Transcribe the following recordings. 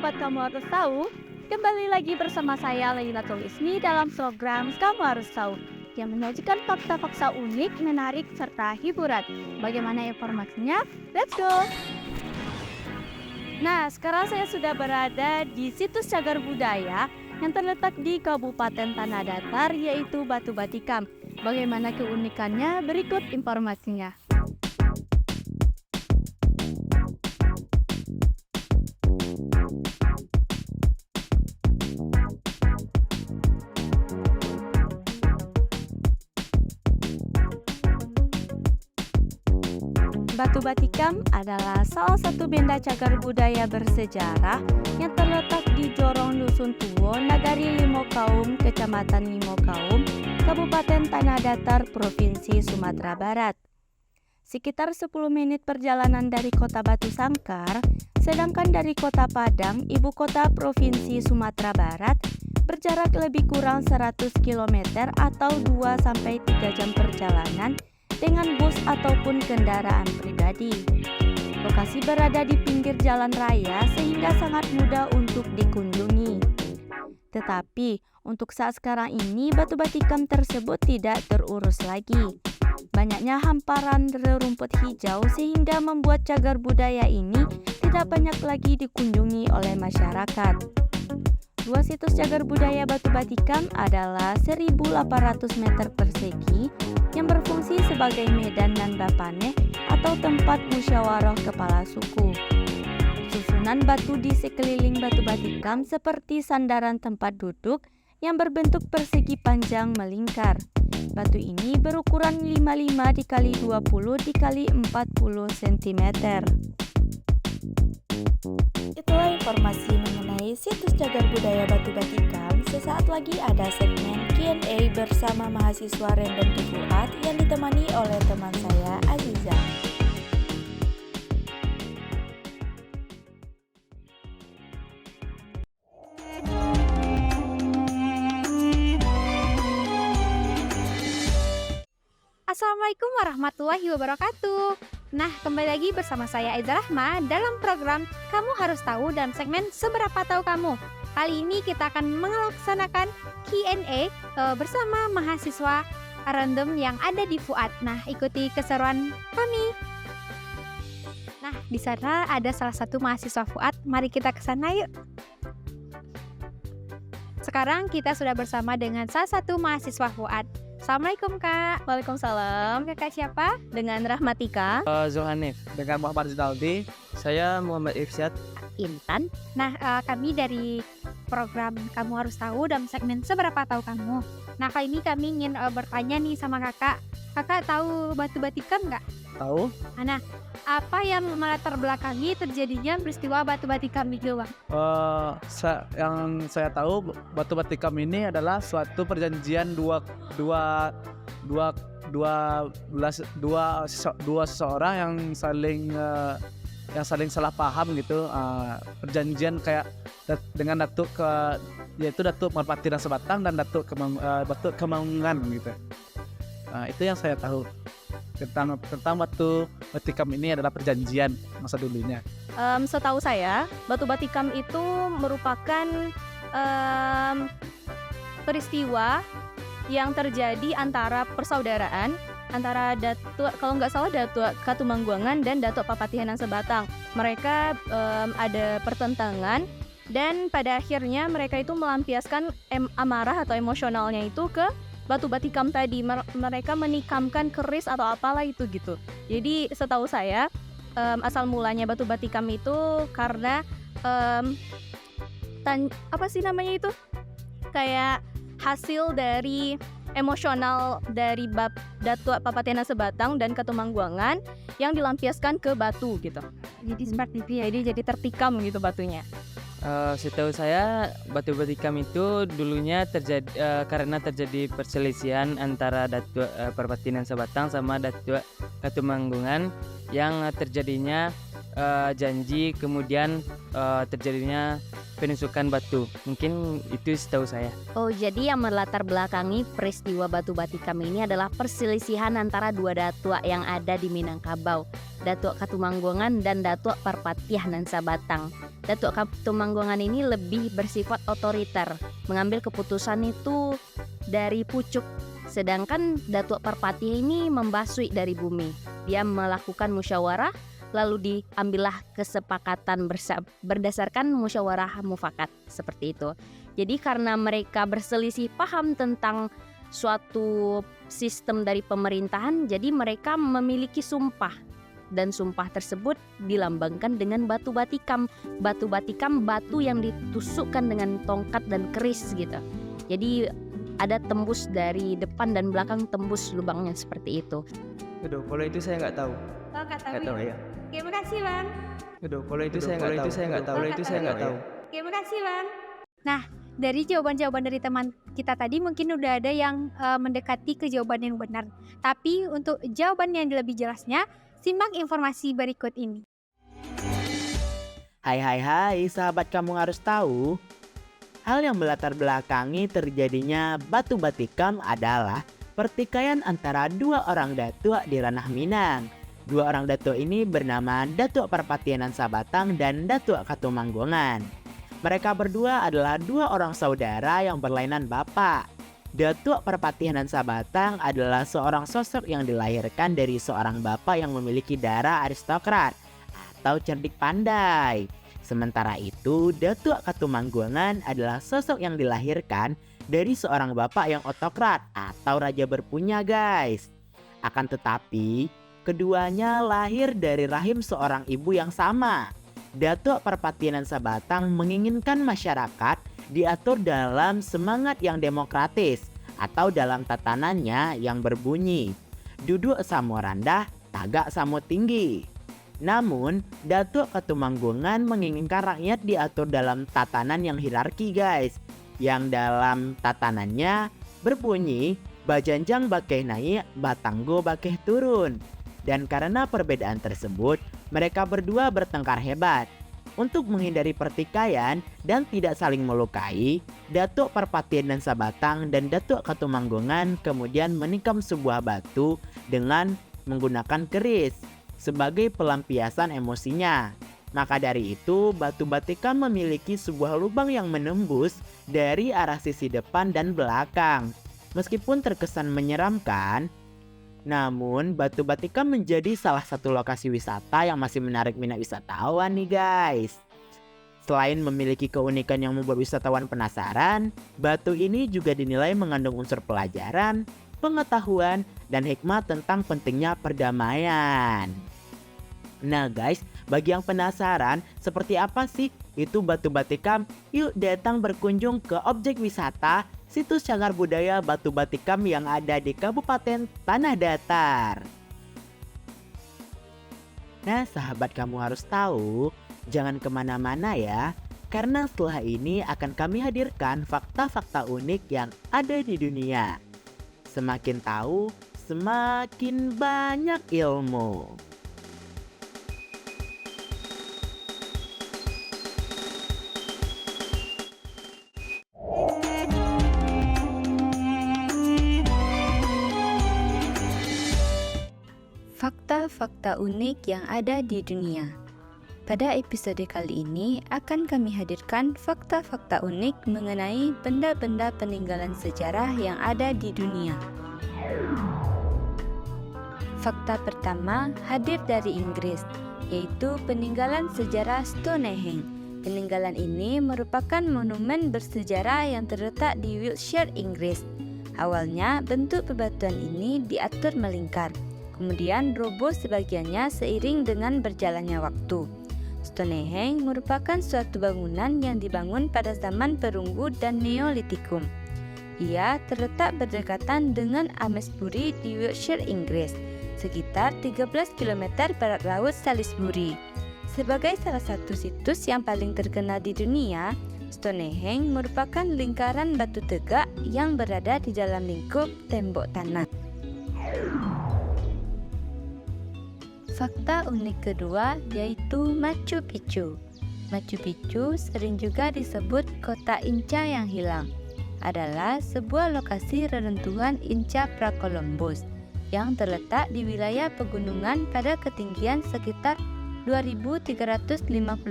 sahabat Kamu Harus Tahu, kembali lagi bersama saya Lailatul Ismi dalam program Kamu Harus Tahu yang menyajikan fakta-fakta unik, menarik, serta hiburan. Bagaimana informasinya? Let's go! Nah, sekarang saya sudah berada di situs cagar budaya yang terletak di Kabupaten Tanah Datar, yaitu Batu Batikam. Bagaimana keunikannya? Berikut informasinya. Batu Batikam adalah salah satu benda cagar budaya bersejarah yang terletak di Jorong Dusun Tuwo, Nagari Limokaum, Kecamatan Limokaum, Kabupaten Tanah Datar, Provinsi Sumatera Barat. Sekitar 10 menit perjalanan dari kota Batu Sangkar, sedangkan dari kota Padang, ibu kota Provinsi Sumatera Barat, berjarak lebih kurang 100 km atau 2-3 jam perjalanan dengan bus ataupun kendaraan pribadi. Lokasi berada di pinggir jalan raya sehingga sangat mudah untuk dikunjungi. Tetapi, untuk saat sekarang ini Batu Batikam tersebut tidak terurus lagi. Banyaknya hamparan rumput hijau sehingga membuat cagar budaya ini tidak banyak lagi dikunjungi oleh masyarakat. Luas situs cagar budaya Batu Batikam adalah 1.800 meter persegi yang berfungsi sebagai medan Nandapane atau tempat musyawarah kepala suku. Susunan batu di sekeliling Batu Batikam seperti sandaran tempat duduk yang berbentuk persegi panjang melingkar. Batu ini berukuran 55 x 20 x 40 cm. Itulah informasi mengenai situs cagar budaya Batu Batikam. Sesaat lagi ada segmen Q&A bersama mahasiswa Random di Fuad yang ditemani oleh teman saya Aziza. Assalamualaikum warahmatullahi wabarakatuh. Nah, kembali lagi bersama saya Aiza Rahma dalam program Kamu Harus Tahu dalam segmen Seberapa Tahu Kamu. Kali ini kita akan melaksanakan Q&A bersama mahasiswa random yang ada di Fuad. Nah, ikuti keseruan kami. Nah, di sana ada salah satu mahasiswa Fuad. Mari kita ke sana yuk. Sekarang kita sudah bersama dengan salah satu mahasiswa Fuad. Assalamualaikum Kak. Waalaikumsalam. Kakak siapa? Dengan Rahmatika. Zulhanif. Dengan Muhammad Rinaldi. Saya Muhammad Irsyad. Intan. Nah, kami dari program Kamu Harus Tahu dalam segmen Seberapa Tahu Kamu. Nah, kali ini kami ingin bertanya nih sama kakak. Kakak tahu Batu Batikam nggak? Tahu? Nah, apa yang melatar belakangi terjadinya peristiwa Batu Batikam itu, Bang? Yang saya tahu Batu Batikam ini adalah suatu perjanjian dua seseorang yang saling salah paham gitu. Perjanjian kayak dengan Datuk yaitu Datuk Merpati dan Sebatang dan Datuk Kemangungan gitu. Itu yang saya tahu tentang Batu Batikam ini adalah perjanjian masa dulunya. Setahu saya, Batu Batikam itu merupakan peristiwa yang terjadi antara persaudaraan antara Datuk, kalau nggak salah Datuk Katumangguangan dan Datuk Papatihanan Sebatang. Mereka ada pertentangan dan pada akhirnya mereka itu melampiaskan amarah atau emosionalnya itu ke Batu Batikam tadi. Mereka menikamkan keris atau apalah itu gitu. Jadi setahu saya asal mulanya Batu Batikam itu karena apa sih namanya itu? Kayak hasil dari emosional dari Datuk Papatihanan Sebatang dan Katumangguangan yang dilampiaskan ke batu gitu. Jadi seperti itu ya, jadi tertikam gitu batunya. Setahu saya Batu Batikam itu dulunya karena terjadi perselisihan antara Datuk Papatihanan Sebatang sama Datuk Katumangguangan yang terjadinya janji, kemudian terjadinya penusukan batu. Mungkin itu setahu saya. Oh, jadi yang melatar belakangi peristiwa Batu Batikam ini adalah perselisihan antara dua datuk yang ada di Minangkabau, Datuk Katumanggongan dan Datuk Parpatiah nan Sabatang. Datuk Katumanggongan ini lebih bersifat otoriter, mengambil keputusan itu dari pucuk. Sedangkan Datuk Parpatiah ini membasui dari bumi. Dia melakukan musyawarah, lalu diambillah kesepakatan berdasarkan musyawarah mufakat, seperti itu. Jadi karena mereka berselisih paham tentang suatu sistem dari pemerintahan, jadi mereka memiliki sumpah. Dan sumpah tersebut dilambangkan dengan batu batikam. Batu batikam, batu yang ditusukkan dengan tongkat dan keris gitu. Jadi ada tembus dari depan dan belakang, tembus lubangnya seperti itu. Aduh, kalau itu saya nggak tahu. Oh, nggak tahu Nggak tahu ya? ya. Terima kasih, Bang. Aduh, kalau itu saya nggak tahu. Kalau itu saya nggak tahu. Terima kasih, Bang. Nah, dari jawaban-jawaban dari teman kita tadi mungkin udah ada yang mendekati ke jawaban yang benar. Tapi untuk jawaban yang lebih jelasnya, simak informasi berikut ini. Hai, sahabat kamu harus tahu. Hal yang melatar belakangi terjadinya Batu Batikam adalah pertikaian antara dua orang datuk di ranah Minang. Dua orang datuk ini bernama Datuk Parpatiah nan Sabatang dan Datuk Katumanggongan. Mereka berdua adalah dua orang saudara yang berlainan bapak. Datuk Parpatiah nan Sabatang adalah seorang sosok yang dilahirkan dari seorang bapak yang memiliki darah aristokrat atau cerdik pandai. Sementara itu, Datuk Katumanggongan adalah sosok yang dilahirkan dari seorang bapak yang otokrat atau raja berpunya, guys. Akan tetapi, keduanya lahir dari rahim seorang ibu yang sama. Datuk Parpatiah nan Sabatang menginginkan masyarakat diatur dalam semangat yang demokratis atau dalam tatanannya yang berbunyi, duduk samo rendah, tagak samo tinggi. Namun, Datuk Katumanggongan menginginkan rakyat diatur dalam tatanan yang hierarki, guys. Yang dalam tatanannya berbunyi, bajanjang bakeh naik, batanggo bakeh turun. Dan karena perbedaan tersebut, mereka berdua bertengkar hebat. Untuk menghindari pertikaian dan tidak saling melukai, Datuk Parpatiah nan Sabatang dan Datuk Katumanggongan kemudian menikam sebuah batu dengan menggunakan keris sebagai pelampiasan emosinya. Maka dari itu, Batu Batikam memiliki sebuah lubang yang menembus dari arah sisi depan dan belakang. Meskipun terkesan menyeramkan, namun Batu Batikam menjadi salah satu lokasi wisata yang masih menarik minat wisatawan nih, guys. Selain memiliki keunikan yang membuat wisatawan penasaran, batu ini juga dinilai mengandung unsur pelajaran, pengetahuan, dan hikmah tentang pentingnya perdamaian. Nah guys, bagi yang penasaran seperti apa sih itu Batu Batikam, yuk datang berkunjung ke objek wisata situs cagar budaya Batu Batikam yang ada di Kabupaten Tanah Datar. Nah sahabat kamu harus tahu, jangan kemana-mana ya, karena setelah ini akan kami hadirkan fakta-fakta unik yang ada di dunia. Semakin tahu, semakin banyak ilmu. Fakta-fakta unik yang ada di dunia. Pada episode kali ini akan kami hadirkan fakta-fakta unik mengenai benda-benda peninggalan sejarah yang ada di dunia. Fakta pertama hadir dari Inggris, yaitu peninggalan sejarah Stonehenge. Peninggalan ini merupakan monumen bersejarah yang terletak di Wiltshire, Inggris. Awalnya bentuk bebatuan ini diatur melingkar, kemudian roboh sebagiannya seiring dengan berjalannya waktu. Stonehenge merupakan suatu bangunan yang dibangun pada zaman perunggu dan Neolitikum. Ia terletak berdekatan dengan Amesbury di Wiltshire, Inggris, sekitar 13 km barat laut Salisbury. Sebagai salah satu situs yang paling terkenal di dunia, Stonehenge merupakan lingkaran batu tegak yang berada di dalam lingkup tembok tanah. Fakta unik kedua yaitu Machu Picchu. Machu Picchu sering juga disebut kota Inca yang hilang. Adalah sebuah lokasi reruntuhan Inca Pra-Columbus yang terletak di wilayah pegunungan pada ketinggian sekitar 2.350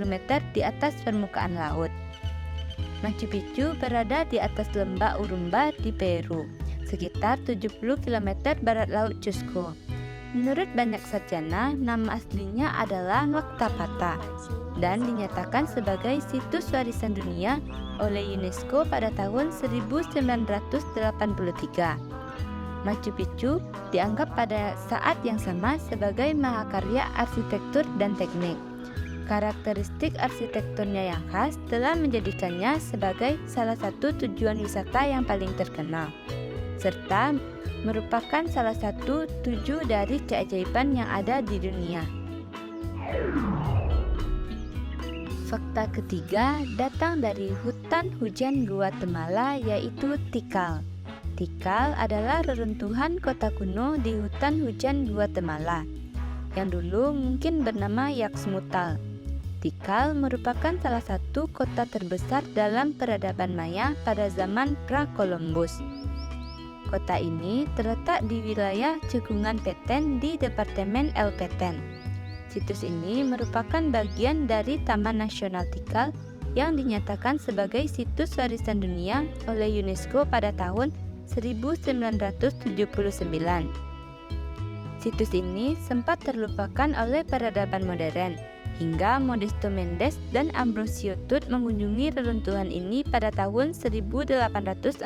meter di atas permukaan laut. Machu Picchu berada di atas lembah Urumba di Peru, sekitar 70 km barat laut Cusco. Menurut banyak sarjana, nama aslinya adalah Mactapata dan dinyatakan sebagai situs warisan dunia oleh UNESCO pada tahun 1983. Machu Picchu dianggap pada saat yang sama sebagai mahakarya arsitektur dan teknik. Karakteristik arsitekturnya yang khas telah menjadikannya sebagai salah satu tujuan wisata yang paling terkenal, serta merupakan salah satu 7 dari keajaiban yang ada di dunia. Fakta ketiga datang dari hutan hujan Guatemala, yaitu Tikal. Tikal adalah reruntuhan kota kuno di hutan hujan Guatemala yang dulu mungkin bernama Yaxmutal. Tikal merupakan salah satu kota terbesar dalam peradaban Maya pada zaman pra-Columbus. Kota ini terletak di wilayah Cekungan Petén di Departemen El Petén. Situs ini merupakan bagian dari Taman Nasional Tikal yang dinyatakan sebagai situs warisan dunia oleh UNESCO pada tahun 1979. Situs ini sempat terlupakan oleh peradaban modern, hingga Modesto Mendes dan Ambrosio Tut mengunjungi reruntuhan ini pada tahun 1848.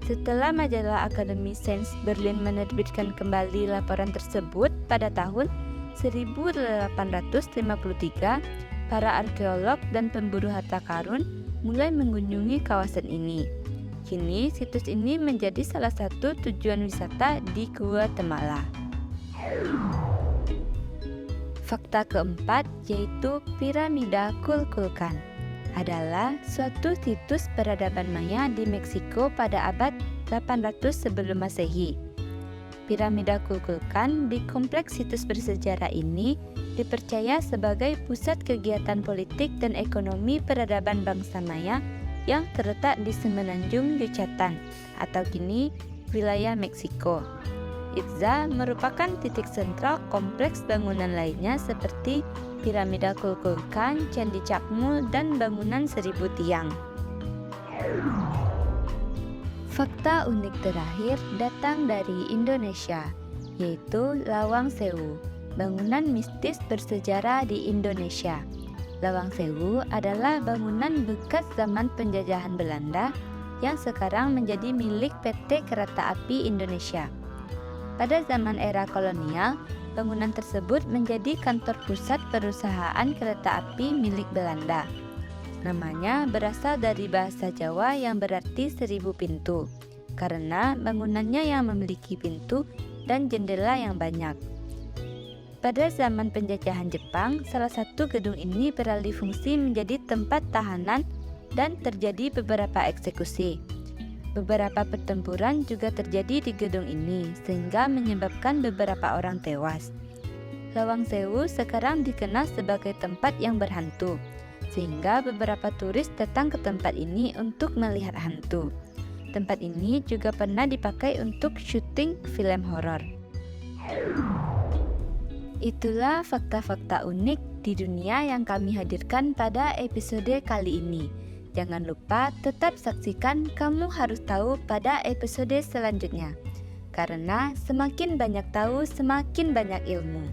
Setelah majalah Akademi Sains Berlin menerbitkan kembali laporan tersebut pada tahun 1853, para arkeolog dan pemburu harta karun mulai mengunjungi kawasan ini. Kini situs ini menjadi salah satu tujuan wisata di Guatemala. Fakta keempat yaitu piramida Kukulkan adalah suatu situs peradaban Maya di Meksiko pada abad 800 sebelum Masehi. Piramida Kukulkan di kompleks situs bersejarah ini dipercaya sebagai pusat kegiatan politik dan ekonomi peradaban bangsa Maya yang terletak di semenanjung Yucatan atau kini wilayah Meksiko. Itza merupakan titik sentral kompleks bangunan lainnya seperti Piramida Kukulkan, Candi Cakmul, dan bangunan 1000 tiang. Fakta unik terakhir datang dari Indonesia, yaitu Lawang Sewu, bangunan mistis bersejarah di Indonesia. Lawang Sewu adalah bangunan bekas zaman penjajahan Belanda yang sekarang menjadi milik PT Kereta Api Indonesia. Pada zaman era kolonial, bangunan tersebut menjadi kantor pusat perusahaan kereta api milik Belanda. Namanya berasal dari bahasa Jawa yang berarti 1000 pintu, karena bangunannya yang memiliki pintu dan jendela yang banyak. Pada zaman penjajahan Jepang, salah satu gedung ini beralih fungsi menjadi tempat tahanan dan terjadi beberapa eksekusi. Beberapa pertempuran juga terjadi di gedung ini, sehingga menyebabkan beberapa orang tewas. Lawang Sewu sekarang dikenal sebagai tempat yang berhantu, sehingga beberapa turis datang ke tempat ini untuk melihat hantu. Tempat ini juga pernah dipakai untuk syuting film horor. Itulah fakta-fakta unik di dunia yang kami hadirkan pada episode kali ini. Jangan lupa tetap saksikan Kamu Harus Tahu pada episode selanjutnya. Karena semakin banyak tahu, semakin banyak ilmu.